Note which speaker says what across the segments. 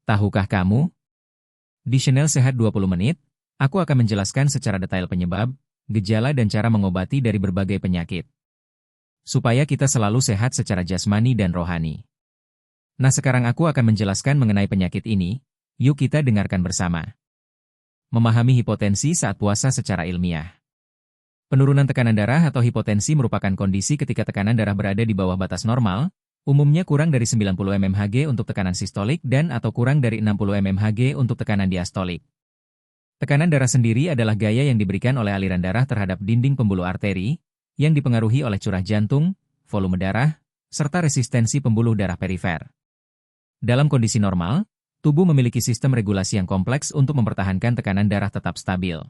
Speaker 1: Tahukah kamu? Di Channel Sehat 20 Menit, aku akan menjelaskan secara detail penyebab, gejala dan cara mengobati dari berbagai penyakit. Supaya kita selalu sehat secara jasmani dan rohani. Nah, sekarang aku akan menjelaskan mengenai penyakit ini, yuk kita dengarkan bersama. Memahami hipotensi saat puasa secara ilmiah. Penurunan tekanan darah atau hipotensi merupakan kondisi ketika tekanan darah berada di bawah batas normal, umumnya kurang dari 90 mmHg untuk tekanan sistolik dan atau kurang dari 60 mmHg untuk tekanan diastolik. Tekanan darah sendiri adalah gaya yang diberikan oleh aliran darah terhadap dinding pembuluh arteri, yang dipengaruhi oleh curah jantung, volume darah, serta resistensi pembuluh darah perifer. Dalam kondisi normal, tubuh memiliki sistem regulasi yang kompleks untuk mempertahankan tekanan darah tetap stabil.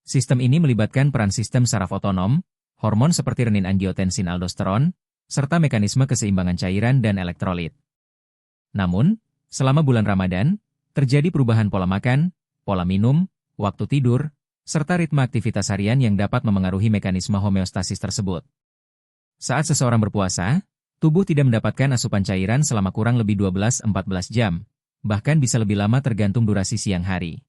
Speaker 1: Sistem ini melibatkan peran sistem saraf otonom, hormon seperti renin-angiotensin-aldosteron, serta mekanisme keseimbangan cairan dan elektrolit. Namun, selama bulan Ramadan, terjadi perubahan pola makan, pola minum, waktu tidur, serta ritme aktivitas harian yang dapat memengaruhi mekanisme homeostasis tersebut. Saat seseorang berpuasa, tubuh tidak mendapatkan asupan cairan selama kurang lebih 12-14 jam, bahkan bisa lebih lama tergantung durasi siang hari.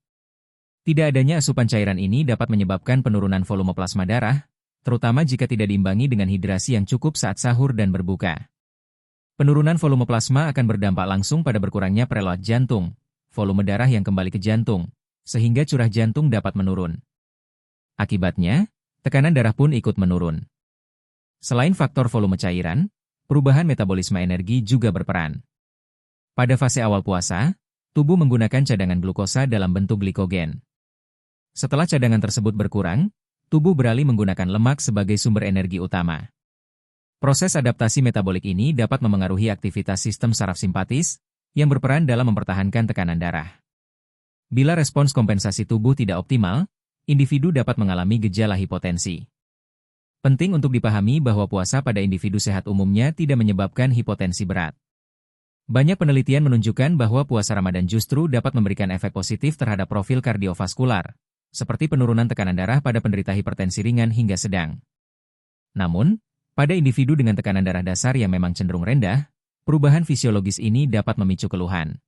Speaker 1: Tidak adanya asupan cairan ini dapat menyebabkan penurunan volume plasma darah, terutama jika tidak diimbangi dengan hidrasi yang cukup saat sahur dan berbuka. Penurunan volume plasma akan berdampak langsung pada berkurangnya preload jantung, volume darah yang kembali ke jantung, sehingga curah jantung dapat menurun. Akibatnya, tekanan darah pun ikut menurun. Selain faktor volume cairan, perubahan metabolisme energi juga berperan. Pada fase awal puasa, tubuh menggunakan cadangan glukosa dalam bentuk glikogen. Setelah cadangan tersebut berkurang, tubuh beralih menggunakan lemak sebagai sumber energi utama. Proses adaptasi metabolik ini dapat memengaruhi aktivitas sistem saraf simpatis, yang berperan dalam mempertahankan tekanan darah. Bila respons kompensasi tubuh tidak optimal, individu dapat mengalami gejala hipotensi. Penting untuk dipahami bahwa puasa pada individu sehat umumnya tidak menyebabkan hipotensi berat. Banyak penelitian menunjukkan bahwa puasa Ramadan justru dapat memberikan efek positif terhadap profil kardiovaskular, seperti penurunan tekanan darah pada penderita hipertensi ringan hingga sedang. Namun, pada individu dengan tekanan darah dasar yang memang cenderung rendah, perubahan fisiologis ini dapat memicu keluhan.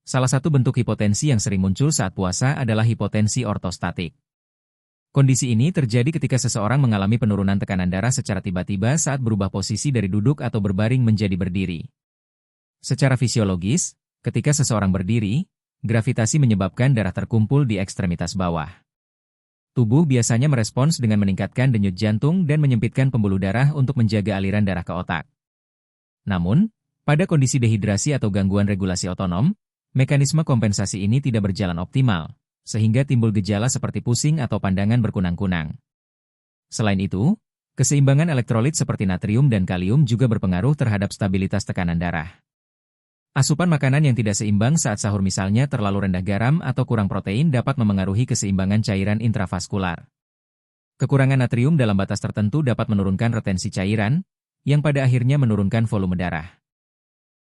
Speaker 1: Salah satu bentuk hipotensi yang sering muncul saat puasa adalah hipotensi ortostatik. Kondisi ini terjadi ketika seseorang mengalami penurunan tekanan darah secara tiba-tiba saat berubah posisi dari duduk atau berbaring menjadi berdiri. Secara fisiologis, ketika seseorang berdiri, gravitasi menyebabkan darah terkumpul di ekstremitas bawah. Tubuh biasanya merespons dengan meningkatkan denyut jantung dan menyempitkan pembuluh darah untuk menjaga aliran darah ke otak. Namun, pada kondisi dehidrasi atau gangguan regulasi otonom, mekanisme kompensasi ini tidak berjalan optimal, sehingga timbul gejala seperti pusing atau pandangan berkunang-kunang. Selain itu, keseimbangan elektrolit seperti natrium dan kalium juga berpengaruh terhadap stabilitas tekanan darah. Asupan makanan yang tidak seimbang saat sahur misalnya terlalu rendah garam atau kurang protein dapat memengaruhi keseimbangan cairan intravaskular. Kekurangan natrium dalam batas tertentu dapat menurunkan retensi cairan, yang pada akhirnya menurunkan volume darah.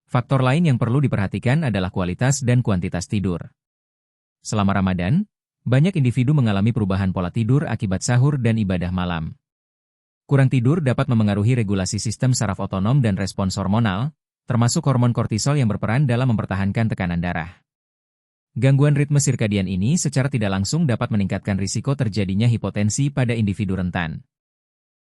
Speaker 1: Faktor lain yang perlu diperhatikan adalah kualitas dan kuantitas tidur. Selama Ramadan, banyak individu mengalami perubahan pola tidur akibat sahur dan ibadah malam. Kurang tidur dapat memengaruhi regulasi sistem saraf otonom dan respons hormonal, termasuk hormon kortisol yang berperan dalam mempertahankan tekanan darah. Gangguan ritme sirkadian ini secara tidak langsung dapat meningkatkan risiko terjadinya hipotensi pada individu rentan.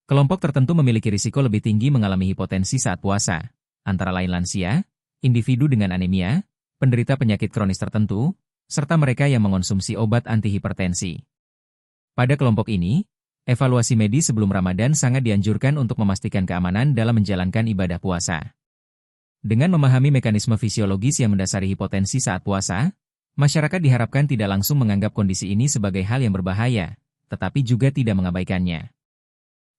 Speaker 1: Kelompok tertentu memiliki risiko lebih tinggi mengalami hipotensi saat puasa, antara lain lansia, individu dengan anemia, penderita penyakit kronis tertentu, serta mereka yang mengonsumsi obat antihipertensi. Pada kelompok ini, evaluasi medis sebelum Ramadan sangat dianjurkan untuk memastikan keamanan dalam menjalankan ibadah puasa. Dengan memahami mekanisme fisiologis yang mendasari hipotensi saat puasa, masyarakat diharapkan tidak langsung menganggap kondisi ini sebagai hal yang berbahaya, tetapi juga tidak mengabaikannya.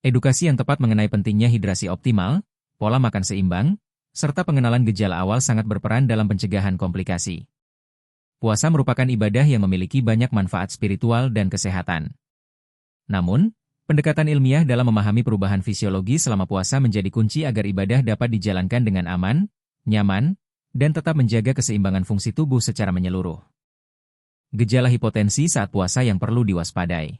Speaker 1: Edukasi yang tepat mengenai pentingnya hidrasi optimal, pola makan seimbang, serta pengenalan gejala awal sangat berperan dalam pencegahan komplikasi. Puasa merupakan ibadah yang memiliki banyak manfaat spiritual dan kesehatan. Namun, pendekatan ilmiah dalam memahami perubahan fisiologi selama puasa menjadi kunci agar ibadah dapat dijalankan dengan aman, nyaman, dan tetap menjaga keseimbangan fungsi tubuh secara menyeluruh. Gejala hipotensi saat puasa yang perlu diwaspadai.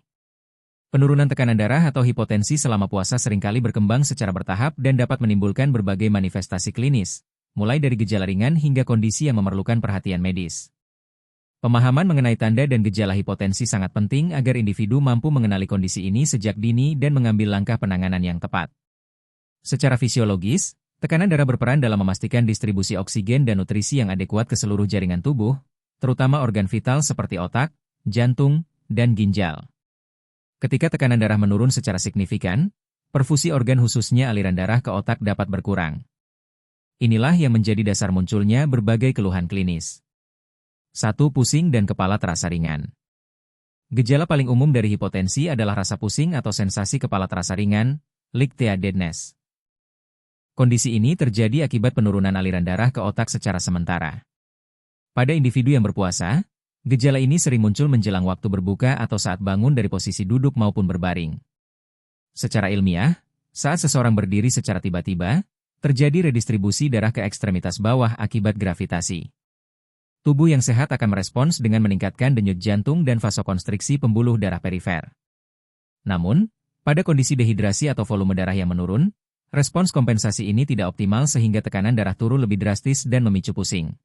Speaker 1: Penurunan tekanan darah atau hipotensi selama puasa seringkali berkembang secara bertahap dan dapat menimbulkan berbagai manifestasi klinis, mulai dari gejala ringan hingga kondisi yang memerlukan perhatian medis. Pemahaman mengenai tanda dan gejala hipotensi sangat penting agar individu mampu mengenali kondisi ini sejak dini dan mengambil langkah penanganan yang tepat. Secara fisiologis, tekanan darah berperan dalam memastikan distribusi oksigen dan nutrisi yang adekuat ke seluruh jaringan tubuh, terutama organ vital seperti otak, jantung, dan ginjal. Ketika tekanan darah menurun secara signifikan, perfusi organ khususnya aliran darah ke otak dapat berkurang. Inilah yang menjadi dasar munculnya berbagai keluhan klinis. 1. Pusing dan kepala terasa ringan. Gejala paling umum dari hipotensi adalah rasa pusing atau sensasi kepala terasa ringan, lightheadedness. Kondisi ini terjadi akibat penurunan aliran darah ke otak secara sementara. Pada individu yang berpuasa, gejala ini sering muncul menjelang waktu berbuka atau saat bangun dari posisi duduk maupun berbaring. Secara ilmiah, saat seseorang berdiri secara tiba-tiba, terjadi redistribusi darah ke ekstremitas bawah akibat gravitasi. Tubuh yang sehat akan merespons dengan meningkatkan denyut jantung dan vasokonstriksi pembuluh darah perifer. Namun, pada kondisi dehidrasi atau volume darah yang menurun, respons kompensasi ini tidak optimal sehingga tekanan darah turun lebih drastis dan memicu pusing.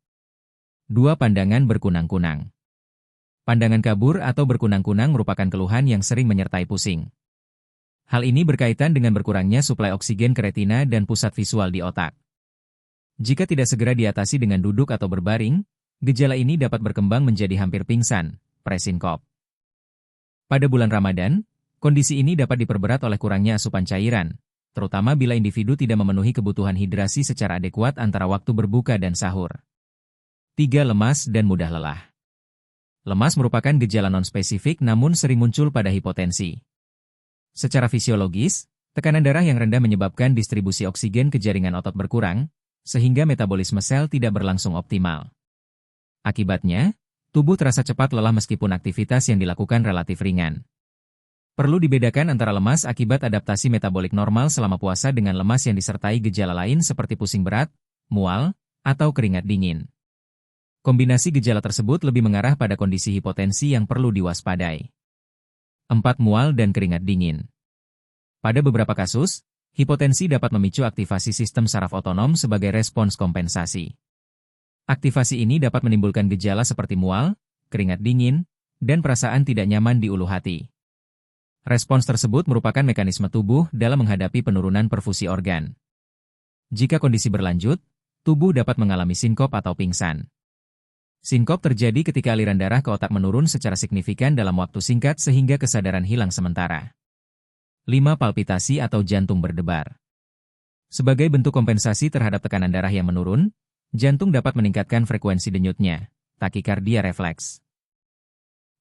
Speaker 1: 2. Pandangan berkunang-kunang. Pandangan kabur atau berkunang-kunang merupakan keluhan yang sering menyertai pusing. Hal ini berkaitan dengan berkurangnya suplai oksigen ke retina dan pusat visual di otak. Jika tidak segera diatasi dengan duduk atau berbaring, gejala ini dapat berkembang menjadi hampir pingsan, presinkop. Pada bulan Ramadan, kondisi ini dapat diperberat oleh kurangnya asupan cairan, terutama bila individu tidak memenuhi kebutuhan hidrasi secara adekuat antara waktu berbuka dan sahur. 3. Lemas dan mudah lelah. Lemas merupakan gejala non-spesifik namun sering muncul pada hipotensi. Secara fisiologis, tekanan darah yang rendah menyebabkan distribusi oksigen ke jaringan otot berkurang, sehingga metabolisme sel tidak berlangsung optimal. Akibatnya, tubuh terasa cepat lelah meskipun aktivitas yang dilakukan relatif ringan. Perlu dibedakan antara lemas akibat adaptasi metabolik normal selama puasa dengan lemas yang disertai gejala lain seperti pusing berat, mual, atau keringat dingin. Kombinasi gejala tersebut lebih mengarah pada kondisi hipotensi yang perlu diwaspadai. 4. Mual dan keringat dingin. Pada beberapa kasus, hipotensi dapat memicu aktivasi sistem saraf otonom sebagai respons kompensasi. Aktivasi ini dapat menimbulkan gejala seperti mual, keringat dingin, dan perasaan tidak nyaman di ulu hati. Respons tersebut merupakan mekanisme tubuh dalam menghadapi penurunan perfusi organ. Jika kondisi berlanjut, tubuh dapat mengalami sinkop atau pingsan. Sinkop terjadi ketika aliran darah ke otak menurun secara signifikan dalam waktu singkat sehingga kesadaran hilang sementara. 5. Palpitasi atau jantung berdebar. Sebagai bentuk kompensasi terhadap tekanan darah yang menurun, jantung dapat meningkatkan frekuensi denyutnya, takikardia refleks.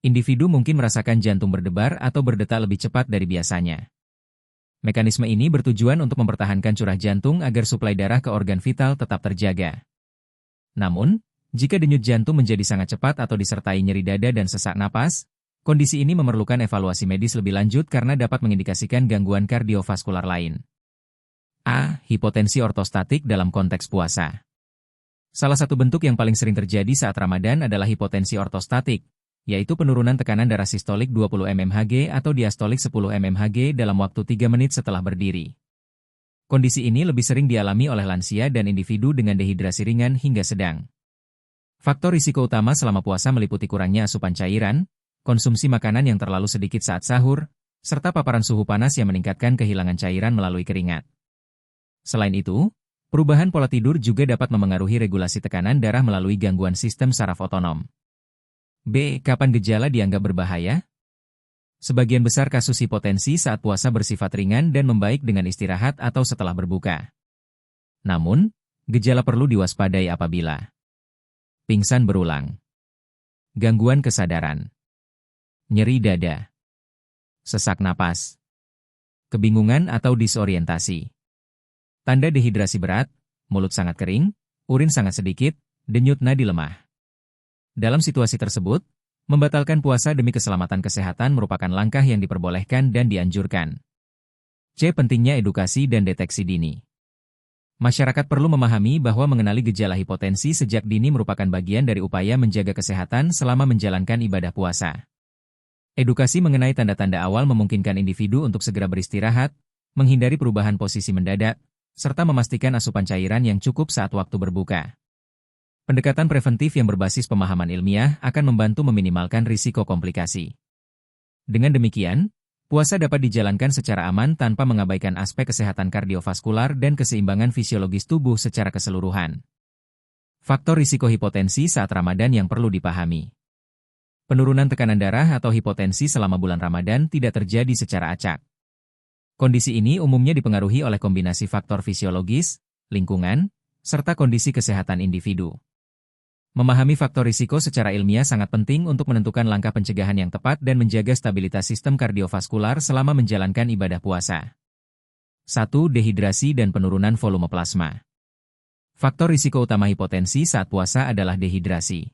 Speaker 1: Individu mungkin merasakan jantung berdebar atau berdetak lebih cepat dari biasanya. Mekanisme ini bertujuan untuk mempertahankan curah jantung agar suplai darah ke organ vital tetap terjaga. Namun, jika denyut jantung menjadi sangat cepat atau disertai nyeri dada dan sesak napas, kondisi ini memerlukan evaluasi medis lebih lanjut karena dapat mengindikasikan gangguan kardiovaskular lain. A. Hipotensi ortostatik dalam konteks puasa. Salah satu bentuk yang paling sering terjadi saat Ramadan adalah hipotensi ortostatik, yaitu penurunan tekanan darah sistolik 20 mmHg atau diastolik 10 mmHg dalam waktu 3 menit setelah berdiri. Kondisi ini lebih sering dialami oleh lansia dan individu dengan dehidrasi ringan hingga sedang. Faktor risiko utama selama puasa meliputi kurangnya asupan cairan, konsumsi makanan yang terlalu sedikit saat sahur, serta paparan suhu panas yang meningkatkan kehilangan cairan melalui keringat. Selain itu, perubahan pola tidur juga dapat memengaruhi regulasi tekanan darah melalui gangguan sistem saraf otonom. B. Kapan gejala dianggap berbahaya? Sebagian besar kasus hipotensi saat puasa bersifat ringan dan membaik dengan istirahat atau setelah berbuka. Namun, gejala perlu diwaspadai apabila pingsan berulang, gangguan kesadaran, nyeri dada, sesak napas, kebingungan atau disorientasi, tanda dehidrasi berat, mulut sangat kering, urin sangat sedikit, denyut nadi lemah. Dalam situasi tersebut, membatalkan puasa demi keselamatan kesehatan merupakan langkah yang diperbolehkan dan dianjurkan. C. Pentingnya edukasi dan deteksi dini. Masyarakat perlu memahami bahwa mengenali gejala hipotensi sejak dini merupakan bagian dari upaya menjaga kesehatan selama menjalankan ibadah puasa. Edukasi mengenai tanda-tanda awal memungkinkan individu untuk segera beristirahat, menghindari perubahan posisi mendadak, serta memastikan asupan cairan yang cukup saat waktu berbuka. Pendekatan preventif yang berbasis pemahaman ilmiah akan membantu meminimalkan risiko komplikasi. Dengan demikian, puasa dapat dijalankan secara aman tanpa mengabaikan aspek kesehatan kardiovaskular dan keseimbangan fisiologis tubuh secara keseluruhan. Faktor risiko hipotensi saat Ramadan yang perlu dipahami. Penurunan tekanan darah atau hipotensi selama bulan Ramadan tidak terjadi secara acak. Kondisi ini umumnya dipengaruhi oleh kombinasi faktor fisiologis, lingkungan, serta kondisi kesehatan individu. Memahami faktor risiko secara ilmiah sangat penting untuk menentukan langkah pencegahan yang tepat dan menjaga stabilitas sistem kardiovaskular selama menjalankan ibadah puasa. 1. Dehidrasi dan penurunan volume plasma. Faktor risiko utama hipotensi saat puasa adalah dehidrasi.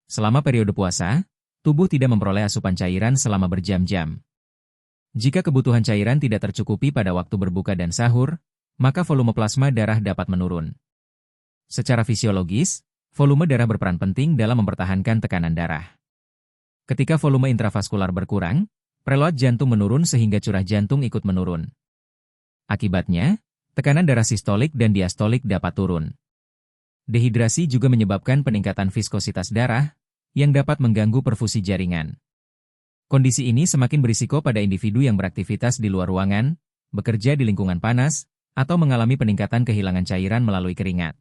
Speaker 1: Selama periode puasa, tubuh tidak memperoleh asupan cairan selama berjam-jam. Jika kebutuhan cairan tidak tercukupi pada waktu berbuka dan sahur, maka volume plasma darah dapat menurun. Secara fisiologis, volume darah berperan penting dalam mempertahankan tekanan darah. Ketika volume intravaskular berkurang, preload jantung menurun sehingga curah jantung ikut menurun. Akibatnya, tekanan darah sistolik dan diastolik dapat turun. Dehidrasi juga menyebabkan peningkatan viskositas darah, yang dapat mengganggu perfusi jaringan. Kondisi ini semakin berisiko pada individu yang beraktivitas di luar ruangan, bekerja di lingkungan panas, atau mengalami peningkatan kehilangan cairan melalui keringat.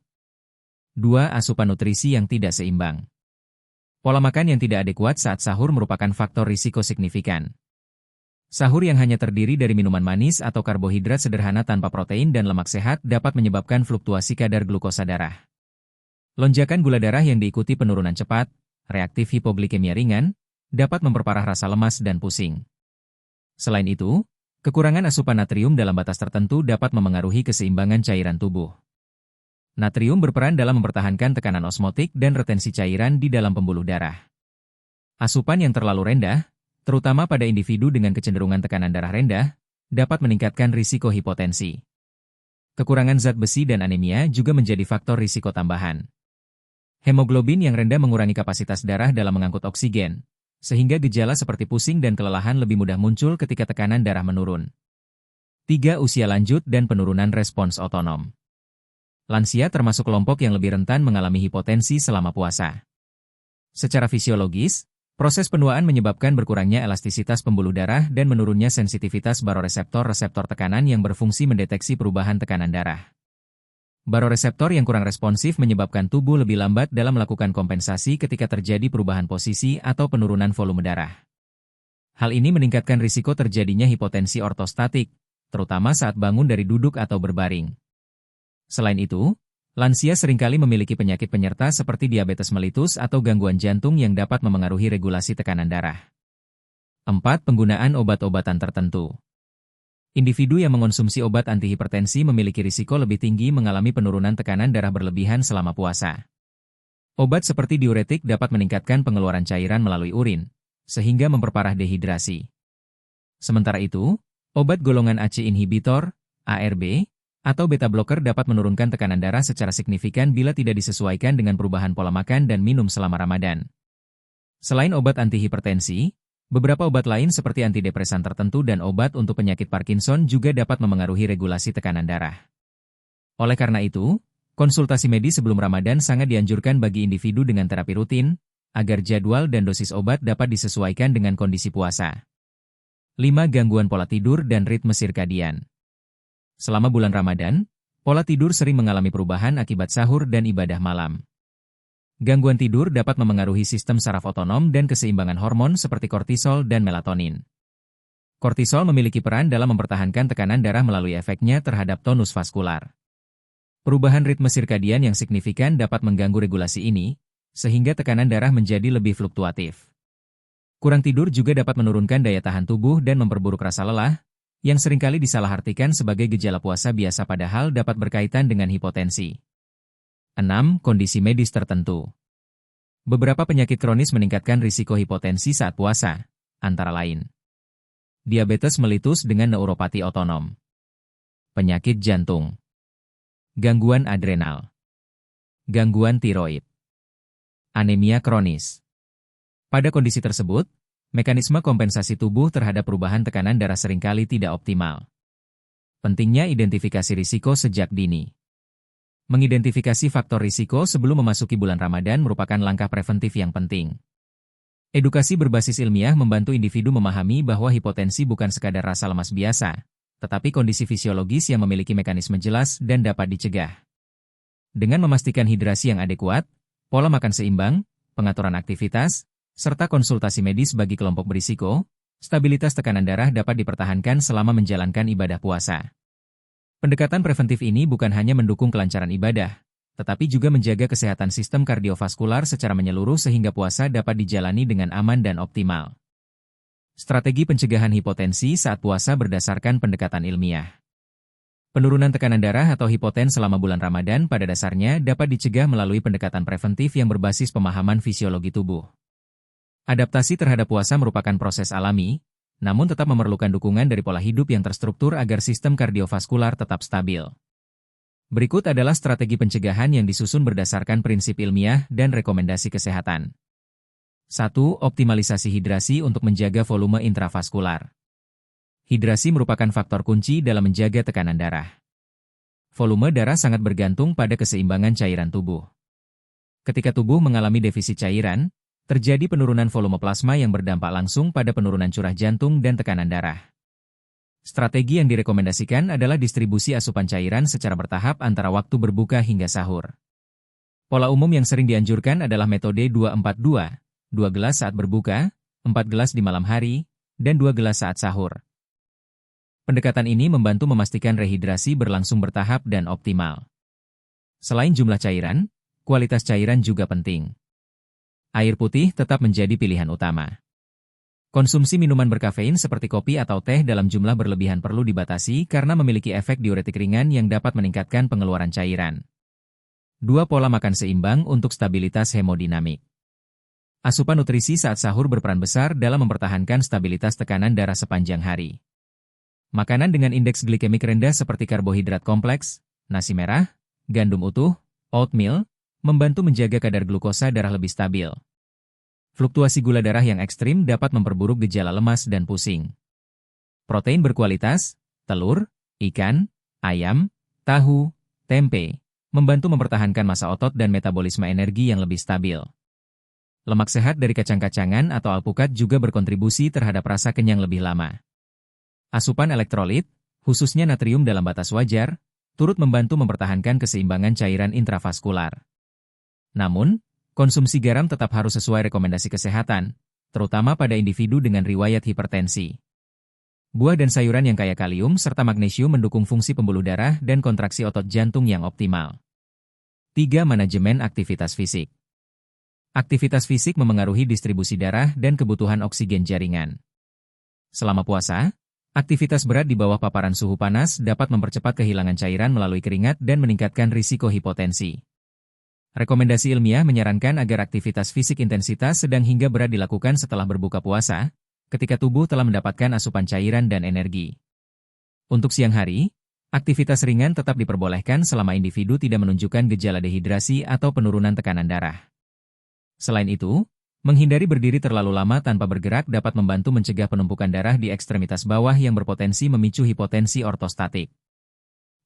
Speaker 1: 2. Asupan nutrisi yang tidak seimbang. Pola makan yang tidak adekuat saat sahur merupakan faktor risiko signifikan. Sahur yang hanya terdiri dari minuman manis atau karbohidrat sederhana tanpa protein dan lemak sehat dapat menyebabkan fluktuasi kadar glukosa darah. Lonjakan gula darah yang diikuti penurunan cepat, reaktif hipoglikemia ringan, dapat memperparah rasa lemas dan pusing. Selain itu, kekurangan asupan natrium dalam batas tertentu dapat memengaruhi keseimbangan cairan tubuh. Natrium berperan dalam mempertahankan tekanan osmotik dan retensi cairan di dalam pembuluh darah. Asupan yang terlalu rendah, terutama pada individu dengan kecenderungan tekanan darah rendah, dapat meningkatkan risiko hipotensi. Kekurangan zat besi dan anemia juga menjadi faktor risiko tambahan. Hemoglobin yang rendah mengurangi kapasitas darah dalam mengangkut oksigen, sehingga gejala seperti pusing dan kelelahan lebih mudah muncul ketika tekanan darah menurun. 3. Usia lanjut dan penurunan respons otonom. Lansia termasuk kelompok yang lebih rentan mengalami hipotensi selama puasa. Secara fisiologis, proses penuaan menyebabkan berkurangnya elastisitas pembuluh darah dan menurunnya sensitivitas baroreseptor-reseptor tekanan yang berfungsi mendeteksi perubahan tekanan darah. Baroreseptor yang kurang responsif menyebabkan tubuh lebih lambat dalam melakukan kompensasi ketika terjadi perubahan posisi atau penurunan volume darah. Hal ini meningkatkan risiko terjadinya hipotensi ortostatik, terutama saat bangun dari duduk atau berbaring. Selain itu, lansia seringkali memiliki penyakit penyerta seperti diabetes mellitus atau gangguan jantung yang dapat memengaruhi regulasi tekanan darah. 4. Penggunaan obat-obatan tertentu. Individu yang mengonsumsi obat antihipertensi memiliki risiko lebih tinggi mengalami penurunan tekanan darah berlebihan selama puasa. Obat seperti diuretik dapat meningkatkan pengeluaran cairan melalui urin, sehingga memperparah dehidrasi. Sementara itu, obat golongan ACE inhibitor, ARB, atau beta blocker dapat menurunkan tekanan darah secara signifikan bila tidak disesuaikan dengan perubahan pola makan dan minum selama Ramadan. Selain obat antihipertensi, beberapa obat lain seperti antidepresan tertentu dan obat untuk penyakit Parkinson juga dapat memengaruhi regulasi tekanan darah. Oleh karena itu, konsultasi medis sebelum Ramadan sangat dianjurkan bagi individu dengan terapi rutin, agar jadwal dan dosis obat dapat disesuaikan dengan kondisi puasa. 5. Gangguan pola tidur dan ritme sirkadian. Selama bulan Ramadan, pola tidur sering mengalami perubahan akibat sahur dan ibadah malam. Gangguan tidur dapat memengaruhi sistem saraf otonom dan keseimbangan hormon seperti kortisol dan melatonin. Kortisol memiliki peran dalam mempertahankan tekanan darah melalui efeknya terhadap tonus vaskular. Perubahan ritme sirkadian yang signifikan dapat mengganggu regulasi ini, sehingga tekanan darah menjadi lebih fluktuatif. Kurang tidur juga dapat menurunkan daya tahan tubuh dan memperburuk rasa lelah, yang seringkali disalahartikan sebagai gejala puasa biasa padahal dapat berkaitan dengan hipotensi. 6. Kondisi medis tertentu. Beberapa penyakit kronis meningkatkan risiko hipotensi saat puasa, antara lain diabetes mellitus dengan neuropati otonom, penyakit jantung, gangguan adrenal, gangguan tiroid, anemia kronis. Pada kondisi tersebut, mekanisme kompensasi tubuh terhadap perubahan tekanan darah seringkali tidak optimal. Pentingnya identifikasi risiko sejak dini. Mengidentifikasi faktor risiko sebelum memasuki bulan Ramadan merupakan langkah preventif yang penting. Edukasi berbasis ilmiah membantu individu memahami bahwa hipotensi bukan sekadar rasa lemas biasa, tetapi kondisi fisiologis yang memiliki mekanisme jelas dan dapat dicegah. Dengan memastikan hidrasi yang adekuat, pola makan seimbang, pengaturan aktivitas, serta konsultasi medis bagi kelompok berisiko, stabilitas tekanan darah dapat dipertahankan selama menjalankan ibadah puasa. Pendekatan preventif ini bukan hanya mendukung kelancaran ibadah, tetapi juga menjaga kesehatan sistem kardiovaskular secara menyeluruh sehingga puasa dapat dijalani dengan aman dan optimal. Strategi pencegahan hipotensi saat puasa berdasarkan pendekatan ilmiah. Penurunan tekanan darah atau hipoten selama bulan Ramadan pada dasarnya dapat dicegah melalui pendekatan preventif yang berbasis pemahaman fisiologi tubuh. Adaptasi terhadap puasa merupakan proses alami, namun tetap memerlukan dukungan dari pola hidup yang terstruktur agar sistem kardiovaskular tetap stabil. Berikut adalah strategi pencegahan yang disusun berdasarkan prinsip ilmiah dan rekomendasi kesehatan. 1. Optimalisasi hidrasi untuk menjaga volume intravaskular. Hidrasi merupakan faktor kunci dalam menjaga tekanan darah. Volume darah sangat bergantung pada keseimbangan cairan tubuh. Ketika tubuh mengalami defisit cairan, terjadi penurunan volume plasma yang berdampak langsung pada penurunan curah jantung dan tekanan darah. Strategi yang direkomendasikan adalah distribusi asupan cairan secara bertahap antara waktu berbuka hingga sahur. Pola umum yang sering dianjurkan adalah metode 2-4-2, 2 gelas saat berbuka, 4 gelas di malam hari, dan 2 gelas saat sahur. Pendekatan ini membantu memastikan rehidrasi berlangsung bertahap dan optimal. Selain jumlah cairan, kualitas cairan juga penting. Air putih tetap menjadi pilihan utama. Konsumsi minuman berkafein seperti kopi atau teh dalam jumlah berlebihan perlu dibatasi karena memiliki efek diuretik ringan yang dapat meningkatkan pengeluaran cairan. 2. Pola makan seimbang untuk stabilitas hemodinamik. Asupan nutrisi saat sahur berperan besar dalam mempertahankan stabilitas tekanan darah sepanjang hari. Makanan dengan indeks glikemik rendah seperti karbohidrat kompleks, nasi merah, gandum utuh, oatmeal, membantu menjaga kadar glukosa darah lebih stabil. Fluktuasi gula darah yang ekstrim dapat memperburuk gejala lemas dan pusing. Protein berkualitas, telur, ikan, ayam, tahu, tempe, membantu mempertahankan massa otot dan metabolisme energi yang lebih stabil. Lemak sehat dari kacang-kacangan atau alpukat juga berkontribusi terhadap rasa kenyang lebih lama. Asupan elektrolit, khususnya natrium dalam batas wajar, turut membantu mempertahankan keseimbangan cairan intravaskular. Namun, konsumsi garam tetap harus sesuai rekomendasi kesehatan, terutama pada individu dengan riwayat hipertensi. Buah dan sayuran yang kaya kalium serta magnesium mendukung fungsi pembuluh darah dan kontraksi otot jantung yang optimal. 3. Manajemen aktivitas fisik. Aktivitas fisik memengaruhi distribusi darah dan kebutuhan oksigen jaringan. Selama puasa, aktivitas berat di bawah paparan suhu panas dapat mempercepat kehilangan cairan melalui keringat dan meningkatkan risiko hipotensi. Rekomendasi ilmiah menyarankan agar aktivitas fisik intensitas sedang hingga berat dilakukan setelah berbuka puasa, ketika tubuh telah mendapatkan asupan cairan dan energi. Untuk siang hari, aktivitas ringan tetap diperbolehkan selama individu tidak menunjukkan gejala dehidrasi atau penurunan tekanan darah. Selain itu, menghindari berdiri terlalu lama tanpa bergerak dapat membantu mencegah penumpukan darah di ekstremitas bawah yang berpotensi memicu hipotensi ortostatik.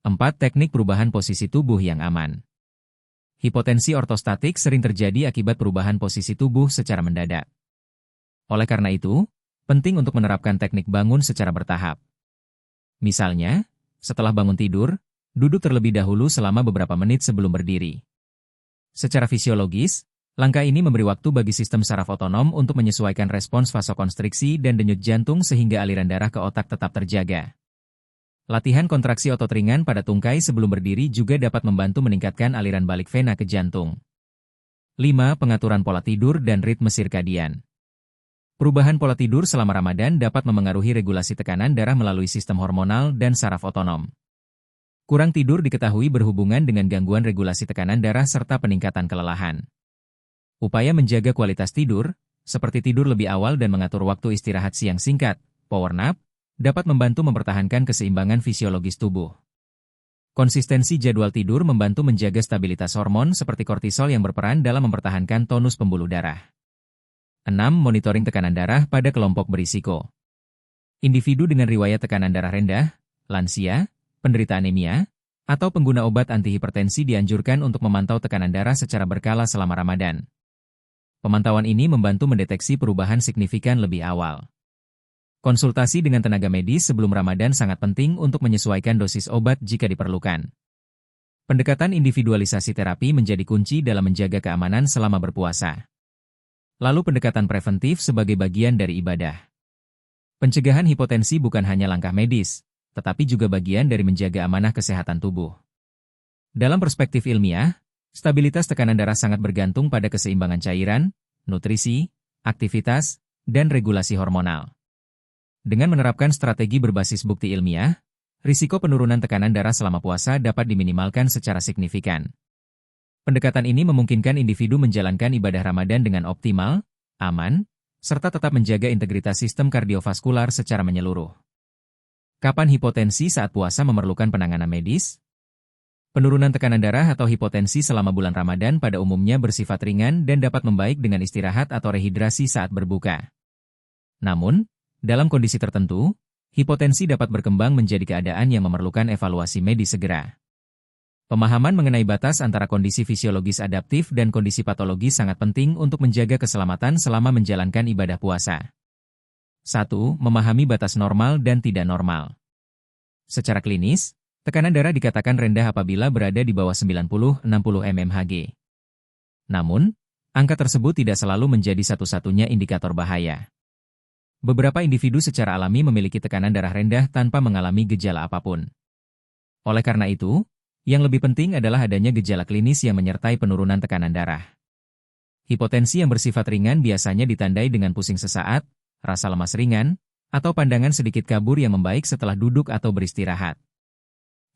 Speaker 1: 4. Teknik perubahan posisi tubuh yang aman. Hipotensi ortostatik sering terjadi akibat perubahan posisi tubuh secara mendadak. Oleh karena itu, penting untuk menerapkan teknik bangun secara bertahap. Misalnya, setelah bangun tidur, duduk terlebih dahulu selama beberapa menit sebelum berdiri. Secara fisiologis, langkah ini memberi waktu bagi sistem saraf otonom untuk menyesuaikan respons vasokonstriksi dan denyut jantung sehingga aliran darah ke otak tetap terjaga. Latihan kontraksi otot ringan pada tungkai sebelum berdiri juga dapat membantu meningkatkan aliran balik vena ke jantung. 5. Pengaturan pola tidur dan ritme sirkadian. Perubahan pola tidur selama Ramadan dapat memengaruhi regulasi tekanan darah melalui sistem hormonal dan saraf otonom. Kurang tidur diketahui berhubungan dengan gangguan regulasi tekanan darah serta peningkatan kelelahan. Upaya menjaga kualitas tidur, seperti tidur lebih awal dan mengatur waktu istirahat siang singkat, power nap, dapat membantu mempertahankan keseimbangan fisiologis tubuh. Konsistensi jadwal tidur membantu menjaga stabilitas hormon seperti kortisol yang berperan dalam mempertahankan tonus pembuluh darah. 6. Monitoring tekanan darah pada kelompok berisiko. Individu dengan riwayat tekanan darah rendah, lansia, penderita anemia, atau pengguna obat antihipertensi dianjurkan untuk memantau tekanan darah secara berkala selama Ramadan. Pemantauan ini membantu mendeteksi perubahan signifikan lebih awal. Konsultasi dengan tenaga medis sebelum Ramadan sangat penting untuk menyesuaikan dosis obat jika diperlukan. Pendekatan individualisasi terapi menjadi kunci dalam menjaga keamanan selama berpuasa. Lalu pendekatan preventif sebagai bagian dari ibadah. Pencegahan hipotensi bukan hanya langkah medis, tetapi juga bagian dari menjaga amanah kesehatan tubuh. Dalam perspektif ilmiah, stabilitas tekanan darah sangat bergantung pada keseimbangan cairan, nutrisi, aktivitas, dan regulasi hormonal. Dengan menerapkan strategi berbasis bukti ilmiah, risiko penurunan tekanan darah selama puasa dapat diminimalkan secara signifikan. Pendekatan ini memungkinkan individu menjalankan ibadah Ramadan dengan optimal, aman, serta tetap menjaga integritas sistem kardiovaskular secara menyeluruh. Kapan hipotensi saat puasa memerlukan penanganan medis? Penurunan tekanan darah atau hipotensi selama bulan Ramadan pada umumnya bersifat ringan dan dapat membaik dengan istirahat atau rehidrasi saat berbuka. Namun, dalam kondisi tertentu, hipotensi dapat berkembang menjadi keadaan yang memerlukan evaluasi medis segera. Pemahaman mengenai batas antara kondisi fisiologis adaptif dan kondisi patologis sangat penting untuk menjaga keselamatan selama menjalankan ibadah puasa. 1. Memahami batas normal dan tidak normal. Secara klinis, tekanan darah dikatakan rendah apabila berada di bawah 90-60 mmHg. Namun, angka tersebut tidak selalu menjadi satu-satunya indikator bahaya. Beberapa individu secara alami memiliki tekanan darah rendah tanpa mengalami gejala apapun. Oleh karena itu, yang lebih penting adalah adanya gejala klinis yang menyertai penurunan tekanan darah. Hipotensi yang bersifat ringan biasanya ditandai dengan pusing sesaat, rasa lemas ringan, atau pandangan sedikit kabur yang membaik setelah duduk atau beristirahat.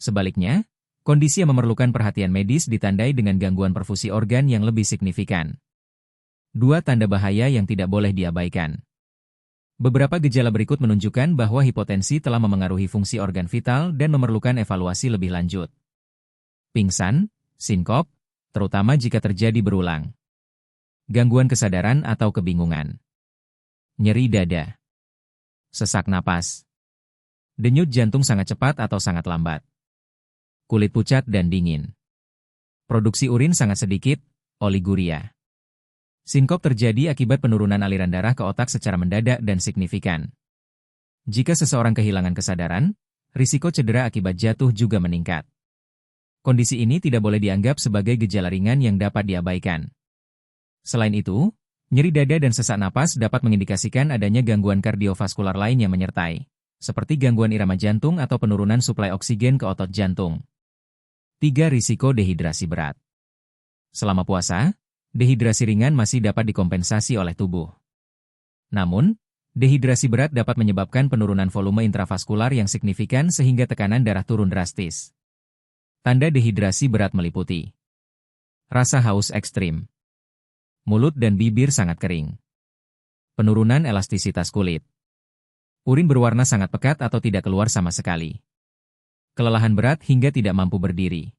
Speaker 1: Sebaliknya, kondisi yang memerlukan perhatian medis ditandai dengan gangguan perfusi organ yang lebih signifikan. 2 tanda bahaya yang tidak boleh diabaikan. Beberapa gejala berikut menunjukkan bahwa hipotensi telah memengaruhi fungsi organ vital dan memerlukan evaluasi lebih lanjut. Pingsan, sinkop, terutama jika terjadi berulang. Gangguan kesadaran atau kebingungan. Nyeri dada. Sesak napas. Denyut jantung sangat cepat atau sangat lambat. Kulit pucat dan dingin. Produksi urin sangat sedikit, oliguria. Sinkop terjadi akibat penurunan aliran darah ke otak secara mendadak dan signifikan. Jika seseorang kehilangan kesadaran, risiko cedera akibat jatuh juga meningkat. Kondisi ini tidak boleh dianggap sebagai gejala ringan yang dapat diabaikan. Selain itu, nyeri dada dan sesak napas dapat mengindikasikan adanya gangguan kardiovaskular lain yang menyertai, seperti gangguan irama jantung atau penurunan suplai oksigen ke otot jantung. 3. Risiko dehidrasi berat. Selama puasa, dehidrasi ringan masih dapat dikompensasi oleh tubuh. Namun, dehidrasi berat dapat menyebabkan penurunan volume intravaskular yang signifikan sehingga tekanan darah turun drastis. Tanda dehidrasi berat meliputi rasa haus ekstrim, mulut dan bibir sangat kering, penurunan elastisitas kulit, urin berwarna sangat pekat atau tidak keluar sama sekali, kelelahan berat hingga tidak mampu berdiri.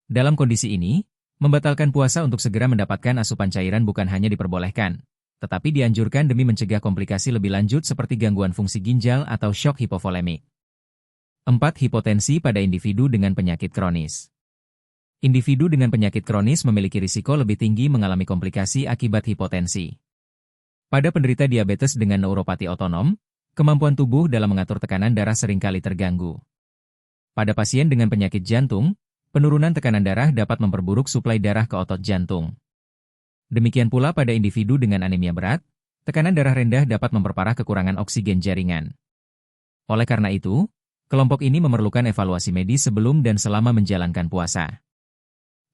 Speaker 1: Dalam kondisi ini, membatalkan puasa untuk segera mendapatkan asupan cairan bukan hanya diperbolehkan, tetapi dianjurkan demi mencegah komplikasi lebih lanjut seperti gangguan fungsi ginjal atau shock hipovolemik. 4. Hipotensi pada individu dengan penyakit kronis. Individu dengan penyakit kronis memiliki risiko lebih tinggi mengalami komplikasi akibat hipotensi. Pada penderita diabetes dengan neuropati otonom, kemampuan tubuh dalam mengatur tekanan darah seringkali terganggu. Pada pasien dengan penyakit jantung, penurunan tekanan darah dapat memperburuk suplai darah ke otot jantung. Demikian pula pada individu dengan anemia berat, tekanan darah rendah dapat memperparah kekurangan oksigen jaringan. Oleh karena itu, kelompok ini memerlukan evaluasi medis sebelum dan selama menjalankan puasa.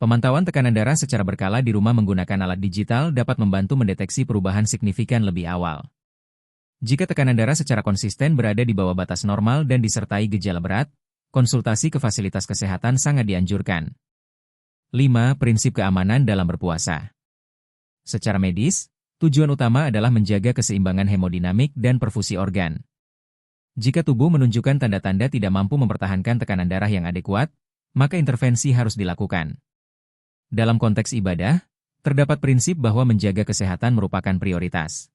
Speaker 1: Pemantauan tekanan darah secara berkala di rumah menggunakan alat digital dapat membantu mendeteksi perubahan signifikan lebih awal. Jika tekanan darah secara konsisten berada di bawah batas normal dan disertai gejala berat, konsultasi ke fasilitas kesehatan sangat dianjurkan. 5. Prinsip keamanan dalam berpuasa. Secara medis, tujuan utama adalah menjaga keseimbangan hemodinamik dan perfusi organ. Jika tubuh menunjukkan tanda-tanda tidak mampu mempertahankan tekanan darah yang adekuat, maka intervensi harus dilakukan. Dalam konteks ibadah, terdapat prinsip bahwa menjaga kesehatan merupakan prioritas.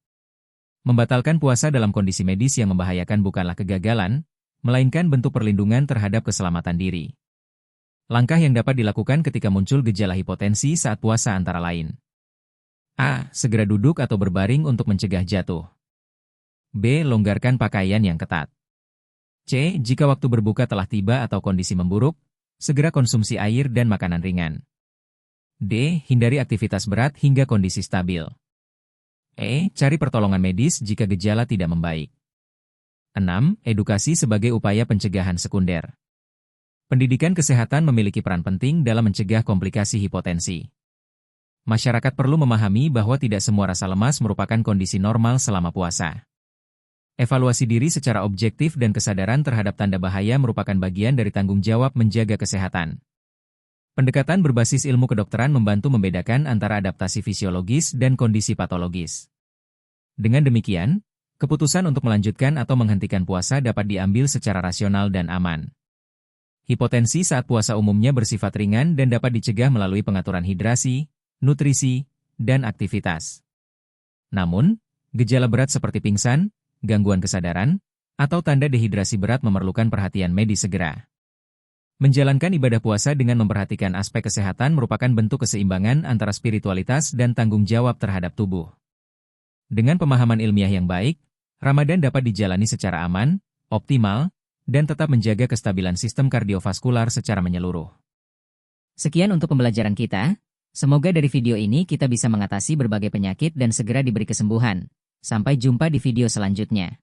Speaker 1: Membatalkan puasa dalam kondisi medis yang membahayakan bukanlah kegagalan, melainkan bentuk perlindungan terhadap keselamatan diri. Langkah yang dapat dilakukan ketika muncul gejala hipotensi saat puasa antara lain. A. Segera duduk atau berbaring untuk mencegah jatuh. B. Longgarkan pakaian yang ketat. C. Jika waktu berbuka telah tiba atau kondisi memburuk, segera konsumsi air dan makanan ringan. D. Hindari aktivitas berat hingga kondisi stabil. E. Cari pertolongan medis jika gejala tidak membaik. 6. Edukasi sebagai upaya pencegahan sekunder. Pendidikan kesehatan memiliki peran penting dalam mencegah komplikasi hipotensi. Masyarakat perlu memahami bahwa tidak semua rasa lemas merupakan kondisi normal selama puasa. Evaluasi diri secara objektif dan kesadaran terhadap tanda bahaya merupakan bagian dari tanggung jawab menjaga kesehatan. Pendekatan berbasis ilmu kedokteran membantu membedakan antara adaptasi fisiologis dan kondisi patologis. Dengan demikian, keputusan untuk melanjutkan atau menghentikan puasa dapat diambil secara rasional dan aman. Hipotensi saat puasa umumnya bersifat ringan dan dapat dicegah melalui pengaturan hidrasi, nutrisi, dan aktivitas. Namun, gejala berat seperti pingsan, gangguan kesadaran, atau tanda dehidrasi berat memerlukan perhatian medis segera. Menjalankan ibadah puasa dengan memperhatikan aspek kesehatan merupakan bentuk keseimbangan antara spiritualitas dan tanggung jawab terhadap tubuh. Dengan pemahaman ilmiah yang baik, Ramadan dapat dijalani secara aman, optimal, dan tetap menjaga kestabilan sistem kardiovaskular secara menyeluruh.
Speaker 2: Sekian untuk pembelajaran kita. Semoga dari video ini kita bisa mengatasi berbagai penyakit dan segera diberi kesembuhan. Sampai jumpa di video selanjutnya.